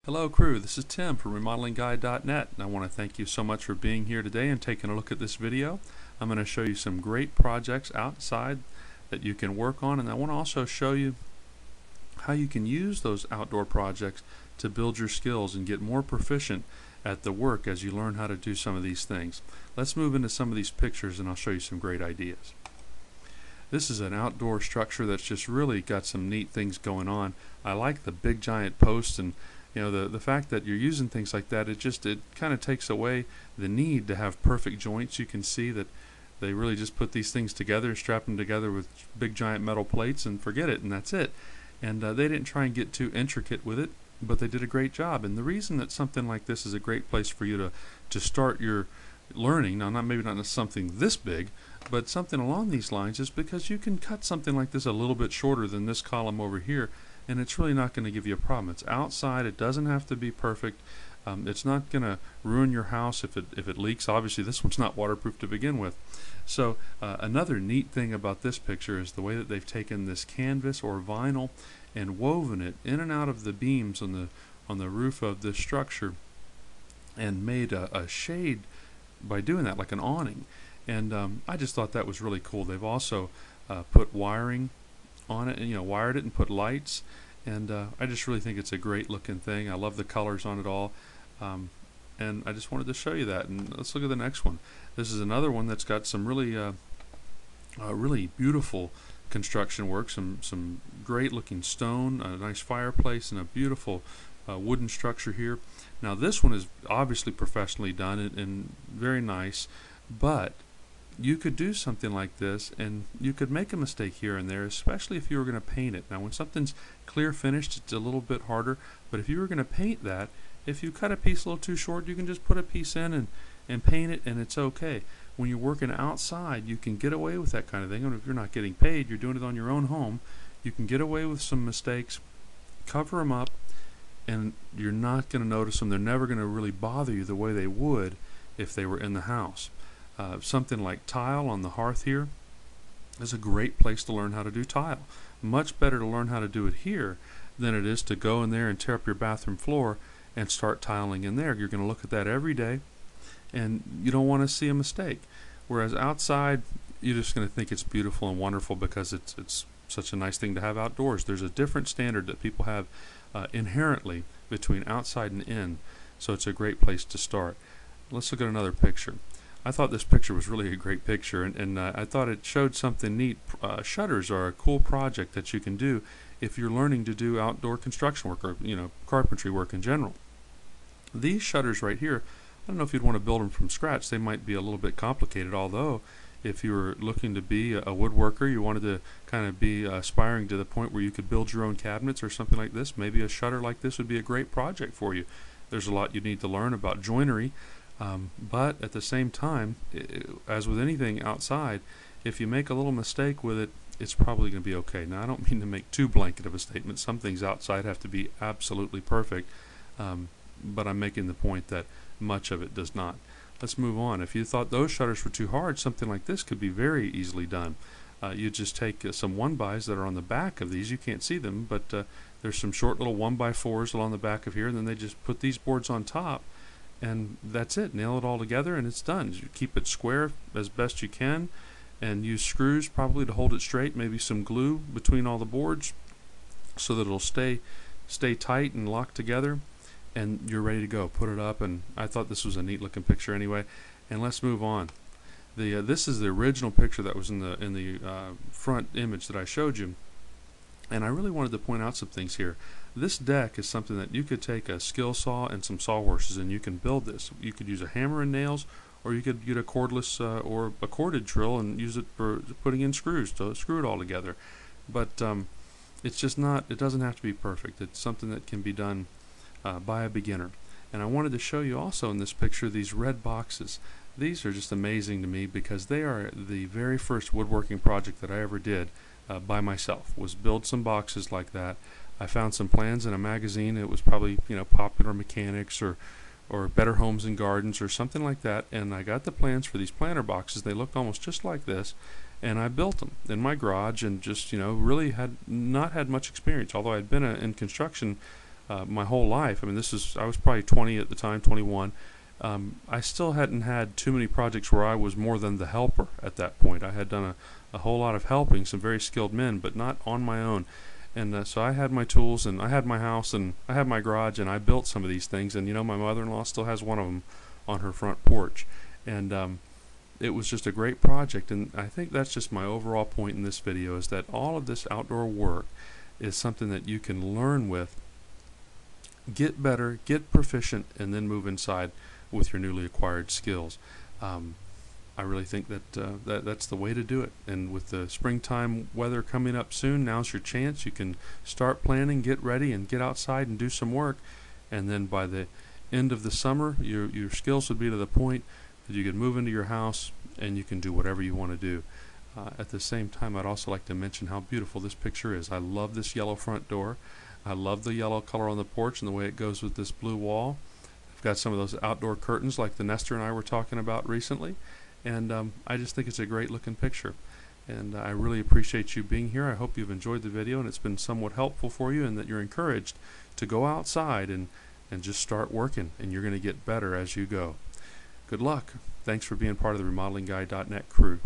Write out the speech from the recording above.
Hello crew, this is Tim from RemodelingGuide.net, and I want to thank you so much for being here today and taking a look at this video. I'm going to show you some great projects outside that you can work on, and I want to also show you how you can use those outdoor projects to build your skills and get more proficient at the work as you learn how to do some of these things. Let's move into some of these pictures and I'll show you some great ideas. This is an outdoor structure that's just really got some neat things going on. I like the big giant posts, and the fact that you're using things like that, it kind of takes away the need to have perfect joints. You can see that they really just put these things together, strap them together with big giant metal plates and forget it, and that's it. And they didn't try and get too intricate with it, but they did a great job. And the reason that something like this is a great place for you to start your learning, now maybe not something this big, but something along these lines, is because you can cut something like this a little bit shorter than this column over here, and it's really not going to give you a problem. It's outside, it doesn't have to be perfect. It's not going to ruin your house if it leaks. Obviously this one's not waterproof to begin with. So another neat thing about this picture is the way that they've taken this canvas or vinyl and woven it in and out of the beams on the roof of this structure and made a shade by doing that, like an awning. And I just thought that was really cool. They've also put wiring on it, and wired it and put lights, and I just really think it's a great looking thing. I love the colors on it all, and I just wanted to show you that. And let's look at the next one. This is another one that's got some really beautiful construction work, some great looking stone, a nice fireplace, and a beautiful wooden structure here. Now this one is obviously professionally done and very nice, but you could do something like this and you could make a mistake here and there, especially if you were going to paint it. Now when something's clear finished, it's a little bit harder, but if you were going to paint that, if you cut a piece a little too short, you can just put a piece in and paint it, and it's okay. When you're working outside, you can get away with that kind of thing, and if you're not getting paid, you're doing it on your own home, you can get away with some mistakes, cover them up, and you're not going to notice them. They're never going to really bother you the way they would if they were in the house. Something like tile on the hearth here is a great place to learn how to do tile. Much better to learn how to do it here than it is to go in there and tear up your bathroom floor and start tiling in there. You're going to look at that every day, and you don't want to see a mistake. Whereas outside, you're just going to think it's beautiful and wonderful because it's such a nice thing to have outdoors. There's a different standard that people have inherently between outside and in, so it's a great place to start. Let's look at another picture. I thought this picture was really a great picture, and I thought it showed something neat. Shutters are a cool project that you can do if you're learning to do outdoor construction work or carpentry work in general. These shutters right here, I don't know if you'd want to build them from scratch. They might be a little bit complicated, although if you were looking to be a woodworker, you wanted to kind of be aspiring to the point where you could build your own cabinets or something like this, maybe a shutter like this would be a great project for you. There's a lot you need to learn about joinery. But at the same time, as with anything outside, if you make a little mistake with it, it's probably going to be okay. Now, I don't mean to make too blanket of a statement. Some things outside have to be absolutely perfect, but I'm making the point that much of it does not. Let's move on. If you thought those shutters were too hard, something like this could be very easily done. You just take some 1x that are on the back of these. You can't see them, but there's some short little 1x4s along the back of here, and then they just put these boards on top, and that's it. Nail it all together and it's done. You keep it square as best you can and use screws probably to hold it straight, maybe some glue between all the boards so that it'll stay tight and locked together, and you're ready to go. Put it up, and I thought this was a neat looking picture anyway. And let's move on. This is the original picture that was in the front image that I showed you, and I really wanted to point out some things here. This deck is something that you could take a skill saw and some sawhorses and you can build this. You could use a hammer and nails, or you could get a cordless or a corded drill and use it for putting in screws to screw it all together. But it's just not, it doesn't have to be perfect. It's something that can be done by a beginner. And I wanted to show you also in this picture these red boxes. These are just amazing to me because they are the very first woodworking project that I ever did by myself, was build some boxes like that. I found some plans in a magazine. It was probably Popular Mechanics or Better Homes and Gardens or something like that, and I got the plans for these planter boxes. They looked almost just like this, and I built them in my garage, and just really had not had much experience. Although I'd been in construction my whole life. I mean, I was probably 20 at the time, 21. I still hadn't had too many projects where I was more than the helper at that point. I had done a whole lot of helping some very skilled men, but not on my own. And so I had my tools, and I had my house, and I had my garage, and I built some of these things. And my mother-in-law still has one of them on her front porch. And it was just a great project. And I think that's just my overall point in this video, is that all of this outdoor work is something that you can learn with, get better, get proficient, and then move inside with your newly acquired skills. I really think that that's the way to do it. And with the springtime weather coming up soon, now's your chance. You can start planning, get ready, and get outside and do some work. And then by the end of the summer, your skills would be to the point that you can move into your house and you can do whatever you want to do. At the same time, I'd also like to mention how beautiful this picture is. I love this yellow front door. I love the yellow color on the porch and the way it goes with this blue wall. I've got some of those outdoor curtains like the Nestor and I were talking about recently. And I just think it's a great looking picture. And I really appreciate you being here. I hope you've enjoyed the video and it's been somewhat helpful for you, and that you're encouraged to go outside and just start working, and you're going to get better as you go. Good luck. Thanks for being part of the RemodelingGuy.net crew.